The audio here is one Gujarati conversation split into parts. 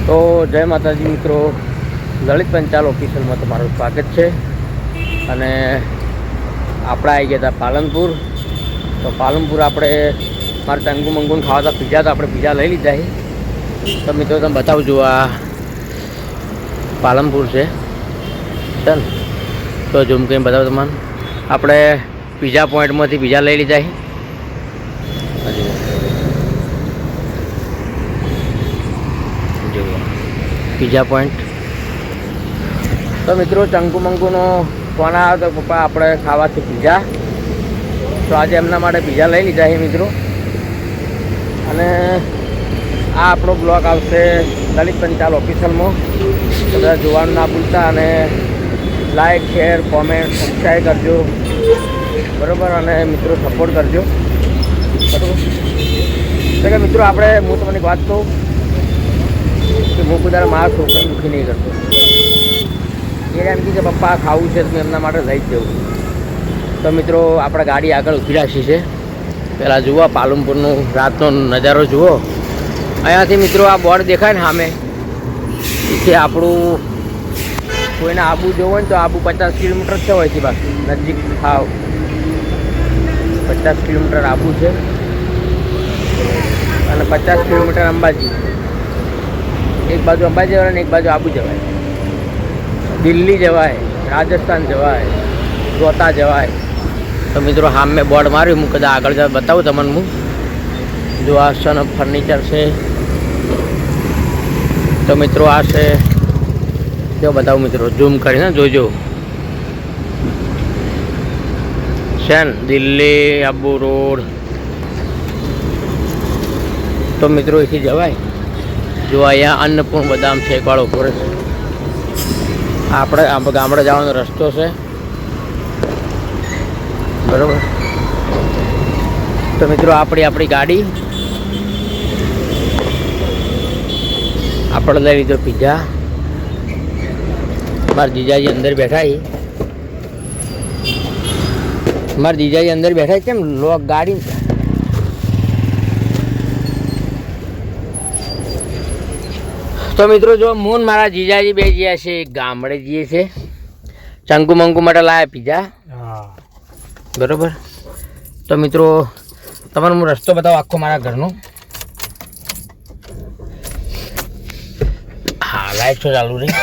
તો જય માતાજી મિત્રો, લલિત પંચાલ ઓફિશિયલમાં તમારું સ્વાગત છે. અને આપણે આવી ગયા હતા પાલનપુર. તો પાલનપુર આપણે મારે ચંગુ મંગુન ખાવા હતા પીઝા, તો આપણે પીઝા લઈ લીધા છે. તો મિત્રો તમે બતાવજો, આ પાલનપુર છે ચાલ. તો ઝૂમ કરીને બતાવો તમને. આપણે પીઝા પોઈન્ટમાંથી પીઝા લઈ લીધા છે. Pizza point. તો મિત્રો ચંગુ મંગુનો ફોન આવ્યો તો પપ્પા આપણે ખાવાથી પીઝા, તો આજે એમના માટે પીઝા લઈ લીધા છે મિત્રો. અને આ આપણો બ્લોગ આવશે લલિત પંચાલ ઓફિશિયલમાં. બધા જોવાનું ના ભૂલતા, અને લાઈક શેર કોમેન્ટ સબસ્ક્રાઈબ કરજો બરાબર. અને મિત્રો સપોર્ટ કરજો બરાબર. તો કે મિત્રો આપણે હું તમને એક વાત કહું કે હું કદાચ મારા છોકરાને દુઃખી નહીં કરતો. એ એમ કે પપ્પા ખાવું છે તો એમના માટે લઈ જ જવું. તો મિત્રો આપણે ગાડી આગળ ઊભી રાખી છે. પહેલાં જુઓ પાલનપુરનું રાતનો નજારો જુઓ. અહીંયાથી મિત્રો આ બોર્ડ દેખાય ને સામે, કે આપણું કોઈને આબુ જોવું હોય ને તો આબુ 50 કિલોમીટર છે હોયથી બાકી નજીક થાવ 50 કિલોમીટર આબુ છે, અને 50 કિલોમીટર અંબાજી. એક બાજુ અંબાજી જવાય ને એક બાજુ આબુ જવાય. દિલ્હી જવાય, રાજસ્થાન જવાય, રોતા જવાય. તો મિત્રો હા મેં બોર્ડ માર્યું, હું કદાચ આગળ જવા બતાવું તમને. હું જો આ સન ફર્નિચર છે. તો મિત્રો આ છે, જો બતાવું મિત્રો ઝૂમ કરીને જોજો. છે ને દિલ્હી આબુ રોડ. તો મિત્રો એથી જવાય. જો અહીંયા અન્નપૂર્ણ બદામ શેકવાળો ઘોરે છે. આપણે ગામડે જવાનો રસ્તો છે બરાબર. તો મિત્રો આપણી ગાડી, આપણે લઈ લીધો પીઝા. મારા જીજાજી અંદર બેઠા છે. મારા જીજાજી અંદર બેઠા કેમ લોક ગાડી. તો મિત્રો જો હું મારા જીજાજી બે ગયા છે ગામડે જઈએ છે. ચંગુ મંગુ માટે લાયા પીઝા બરાબર. તો મિત્રો તમારો હું રસ્તો બતાવો આખો મારા ઘરનો. હા લાઈટ તો ચાલુ રહી.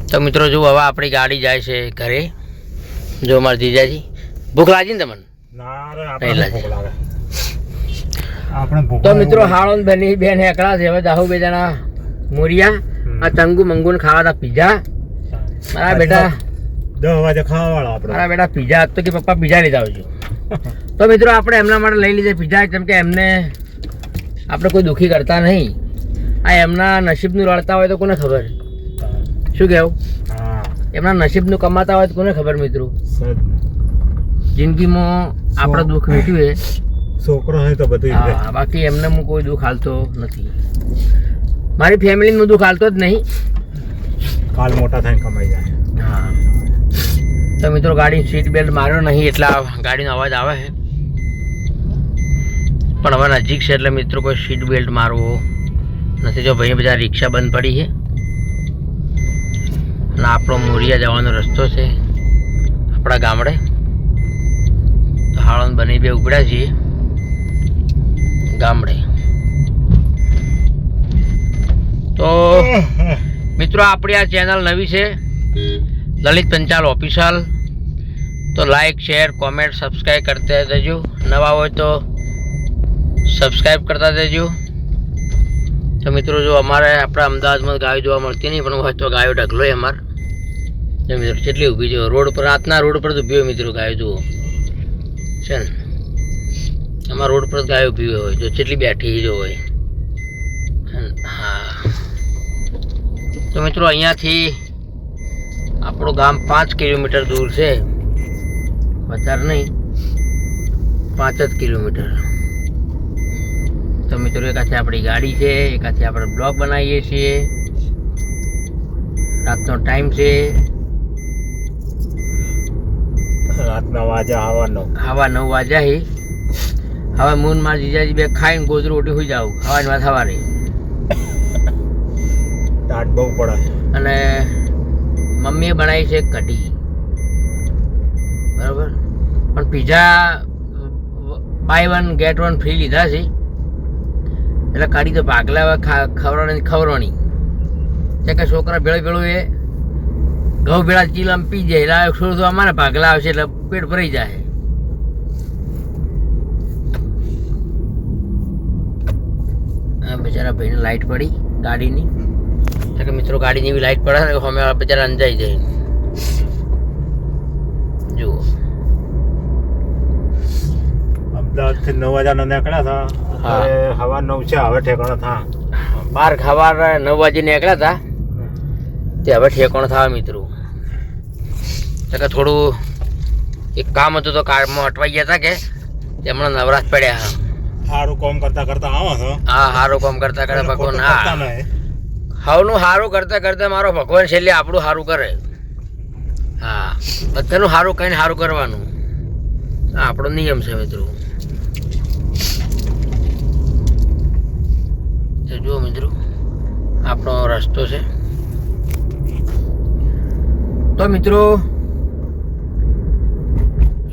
તો મિત્રો જો હવે આપણી ગાડી જાય છે ઘરે. જો મારા જીજાજી ભૂખ લાગી ને તમને? તો મિત્રો હાળો બની બેન એકલા છે. હવે જાહુ બે જણા મોરિયા આ ચંગુ મંગુને ખાવા પીઝા. મારા બેટા 10 વાગે ખાવાવાળા મારા બેટા પીઝા તો કે પપ્પા પીઝા લીધા આવજો. તો મિત્રો આપણે એમના માટે લઈ લીધા પીઝા, કેમ કે એમને આપણે કોઈ દુઃખી કરતા નહીં. આ એમના નસીબનું રડતા હોય તો કોને ખબર. શું કહેવું? એમના નસીબનું કમાતા હોય તો કોને ખબર મિત્રો. જિંદગીમાં આપણે દુઃખ મીઠ્યું છે છોકરો હોય તો બધું. બાકી એમને હું કોઈ દુઃખ હાલતો નથી. મારી ફેમિલીનું દુઃખ હાલતો જ નહીં. કાલ મોટા થઈને કમાઈ જાય. હા તો મિત્રો ગાડી સીટ બેલ્ટ માર્યો નહીં એટલે ગાડીનો અવાજ આવે છે. પણ હવે નજીક છે એટલે મિત્રો કોઈ સીટ બેલ્ટ મારવો નથી. જો ભાઈ બધા રિક્ષા બંધ પડી છે. અને આપણો મોરિયા જવાનો રસ્તો છે આપણા ગામડે. તો હાળન બની બે ઉપડ્યા છીએ ગામડે. તો મિત્રો આપણી આ ચેનલ નવી છે લલિત પંચાલ ઓફિશિયલ. તો લાઈક શેર કોમેન્ટ સબસ્ક્રાઈબ કરતા દેજો. નવા હોય તો સબસ્ક્રાઈબ કરતા દેજો. તો મિત્રો જો અમારે આપણા અમદાવાદમાં ગાયો જોવા મળતી નહીં, પણ હોય તો ગાયો ઢગલો અમારે. જો મિત્રો કેટલી ઊભી જો રોડ પર, રાતના રોડ પર જ ઊભી હોય મિત્રો ગાયો જુઓ છે ને. અમારા રોડ પર જ ગાયો ઊભી હોય જો કેટલી બેઠી જો હોય. હા તો મિત્રો અહીંયાથી આપણું ગામ 5 કિલોમીટર દૂર છે, વધારે નહીં, 5 જ કિલોમીટર. તો મિત્રો એક હાથે આપણી ગાડી છે, એક હાથે આપણે બ્લોગ બનાવીએ છીએ. રાતનો ટાઈમ છે. રાતના વાજા હવા 9 વાગ્યા હી હવે મૂન માર જીજાજી બે ખાઈને ગોદરું ઉઠી હોઈ જાવ હવાની વાત સવારે ટાટ બહુ પડે અને મમ્મીએ બનાવી છે કઢી બરાબર પણ પીઝા બાય 1 ગેટ 1 ફ્રી લીધા છે એટલે કાઢી તો ભાગલા હવે ખવડાવવાની છે કે છોકરા ભેળું એ ઘઉં ભેળા ચીલમ પી જાય એટલે થોડું અમારે ભાગલા આવશે એટલે પેટ ભરાઈ જાય બિચારા ભાઈને લાઇટ પડી ગાડીની કે મિત્રો ગાડીની બી લાઇટ પડે અમે બિચારા અંજાઈ જાય જુઓ અમદાવાદથી 9 વાગ્યાના નીકળ્યા હતા હવા 9 છે હવે ઠેકાણા થા બાર સવાર 9 વાગે નીકળ્યા હતા તે હવે ઠેકાણો થવા મિત્રો કે થોડું એક કામ હતું તો કારમાં અટવાઈ ગયા હતા કે તેમણે નવરાશ પડ્યા હા સારું કામ કરતા આવો છો હા સારું કામ કરતા ભગવાન હા હવનું સારું કરતા મારો ભગવાન છેલ્લે આપણું સારું કરે હા બધાનું સારું કહીને સારું કરવાનું આપણો નિયમ છે મિત્રો જુઓ મિત્રો આપણો રસ્તો છે તો મિત્રો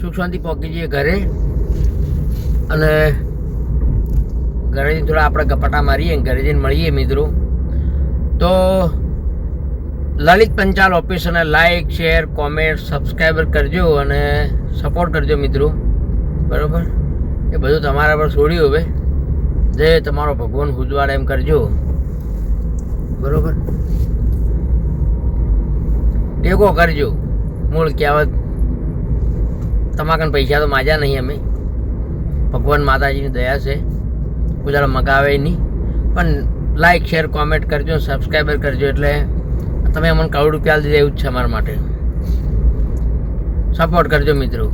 સુખ શાંતિ પહોંચી જઈએ ઘરે અને ઘરે જઈને થોડા આપણે ગપાટા મારીએ ઘરે જઈને મળીએ મિત્રો તો લલિત પંચાલ ઓફિસને લાઈક શેર કોમેન્ટ સબસ્ક્રાઈબર કરજો અને સપોર્ટ કરજો મિત્રો બરાબર એ બધું તમારા પર છોડ્યું હવે જે તમારો ભગવાન ઉજવાડે એમ કરજો બરાબર ટેકો કરજો મૂળ કહેવત તમાકન પૈસા તો માજા નહીં અમે ભગવાન માતાજીની દયા છે કોઈ મગાવે નહીં પણ લાઈક શેર કોમેન્ટ કરજો સબસ્ક્રાઈબર કરજો એટલે તમે અમને ₹1 દીધા એવું જ છે અમારા માટે સપોર્ટ કરજો મિત્રો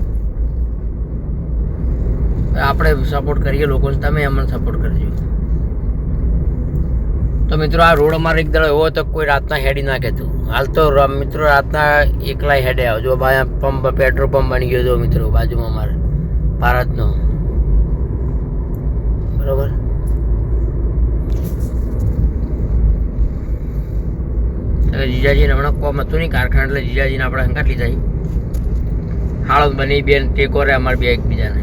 આપણે સપોર્ટ કરીએ લોકોને તમે અમને સપોર્ટ કરજો તો મિત્રો આ રોડ અમારે એક દાડો એવો તો કોઈ રાતના હેડી ના કહેતું હાલ તો મિત્રો રાતના એકલા હેડે આવો જો પંપ પેટ્રોલ પંપ બની ગયો જો મિત્રો બાજુમાં અમારે ભારતનો બરોબર જીજાજીને હમણાં કોમ હતું નહીં કારખાના એટલે જીજાજીને આપણે હંકાટ લીધા હાળત બની બેન ટેકો રહે અમારે બે એકબીજાને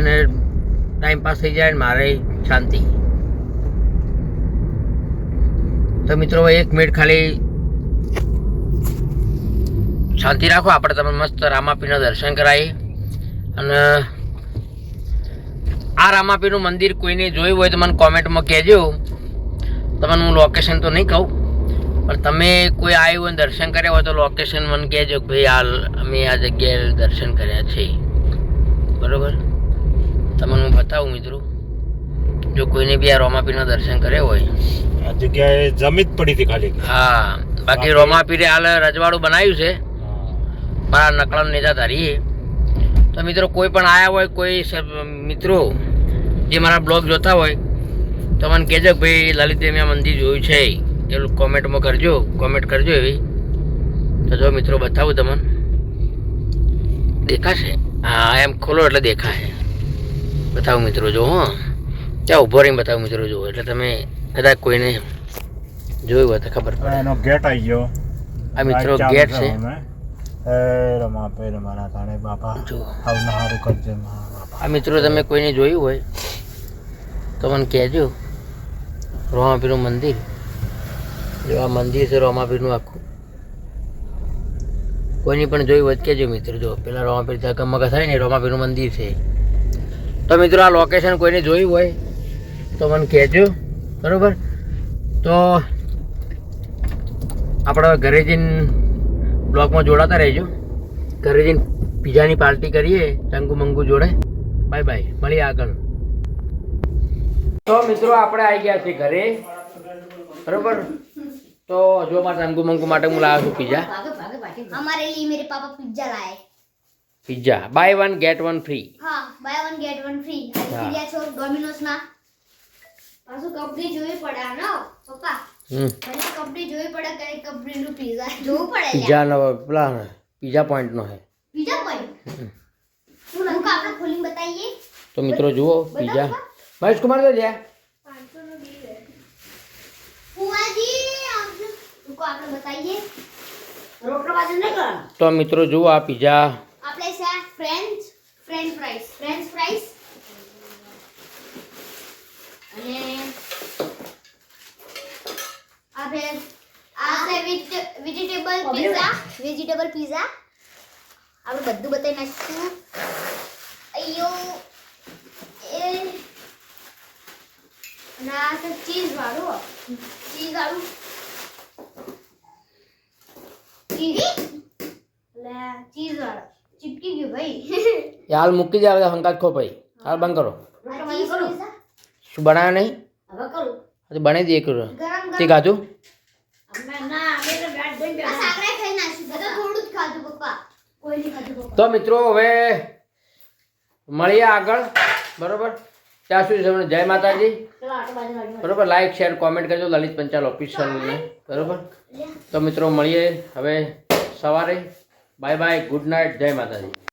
એને ટાઈમ પાસ થઈ જાય ને મારે શાંતિ તો મિત્રો 1 મિનિટ ખાલી શાંતિ રાખો આપણે તમે મસ્ત રામાપીરના દર્શન કરાવીએ અને આ રામાપીનું મંદિર કોઈને જોયું હોય તો મને કોમેન્ટમાં કહેજો તમને હું લોકેશન તો નહીં કહું પણ તમે કોઈ આવ્યું હોય દર્શન કર્યા હોય તો લોકેશન મને કહેજો કે ભાઈ હાલ અમે આ જગ્યાએ દર્શન કર્યા છે બરાબર તમને હું બતાવું મિત્રો જો કોઈને બી આ રોમાપીરના દર્શન કર્યા હોય આ જગ્યાએ જમી જ પડી હતી ખાલી હા બાકી રોમાપીરે હાલ રજવાડું બનાવ્યું છે મારા નકળમ નેતા ધારીએ તો મિત્રો કોઈ પણ આવ્યા હોય કોઈ મિત્રો જે મારા બ્લોગ જોતા હોય તો મને કહેજો કે ભાઈ લલિતે મેં મંદિર જોયું છે એવું કોમેન્ટ કરજો એવી તો જો મિત્રો બતાવું તમને દેખાશે હા એમ ખોલો એટલે દેખાશે બતાવું મિત્રો જો હં ત્યાં ઊભો રહીને બતાવું મિત્રો જુઓ એટલે તમે કદાચ કોઈને જોયું હોય તો ખબર પડે એનો ગેટ આવી ગયો આ મિત્રો ગેટ છે મારા તાણે બાપા આવના હારું કરજે આ મિત્રો તમે કોઈને જોયું હોય તો મને કહેજો રોમાપીરનું મંદિર જો આ મંદિર છે રોમાપીરનું આખું કોઈની પણ જોયું હોય કહેજો મિત્રો જો પેલા રોમાપીર ધગમગ થાય ને રોમાપીરનું મંદિર છે તો મિત્રો આ લોકેશન કોઈને જોયું હોય તો મને કહેજો બરાબર તો આપણે ઘરે જઈને બ્લોગમાં જોડાતા રહેજો ઘરે જઈને પીઝાની પાર્ટી કરીએ ચંગુ મંગુ જોડે બાય બાય મળીએ આગળ તો મિત્રો આપણે આવી ગયા છીએ ઘરે બરોબર તો જો મારા ચંગુ મંગુ માટે હું લાવ્યો છું પીઝા हमारे लिए मेरे पापा पिज्जा लाए पिज्जा बाय 1 गेट 1 फ्री हाँ बाय 1 गेट 1 फ्री पिज्जा छो डोमिनोज ना पासो कंपनी જોવી પડે ના પપ્પા મને કંપની જોવી પડે કે કંપની નું પિઝા જોવું પડે પિઝા નો પ્લાન पिज़्ज़ा पॉइंट नो है। पिज़्ज़ा पॉइंट बुक આપણે ખોલીને બતાઈએ तो मित्रों जुओ पिज़्ज़ा महेश कुमार दे दिया। ફુવાજી આપણે રૂકો આપણે બતાઈએ રોટલો બાજુ નહીં કરવાનો तो मित्रों जुओ आ पिज़्ज़ा આપણે છે ફ્રેન્ચ ફ્રાઈસ અને આપણે આ છે વેજીટેબલ પિઝા આપણે બધું બતાવી નાખીશું અయ్యో એ ના છે ચીઝ વાળું ચીઝ વાળો ચીપકી ગયું ભાઈ यार मुक्की जाए हंकात खो भाई हाल बंद करो शू बनाया नहीं હવે કરું तो बने दिए करो ગરમ ते काजू આ સાકરે ખાઈ નાખ્યું બધું થોડું જ ખાધું પપ્પા કોઈ નહીં ખાધું પપ્પા तो मित्रों હવે મળીએ આગળ બરોબર ત્યાં સુધી તમને જય માતાજી બરોબર લાઈક શેર કોમેન્ટ કરજો લલિત પંચાલ ઓફિશિયલને બરોબર તો મિત્રો મળીએ હવે સવારે બાય બાય ગુડ નાઇટ જય માતાજી।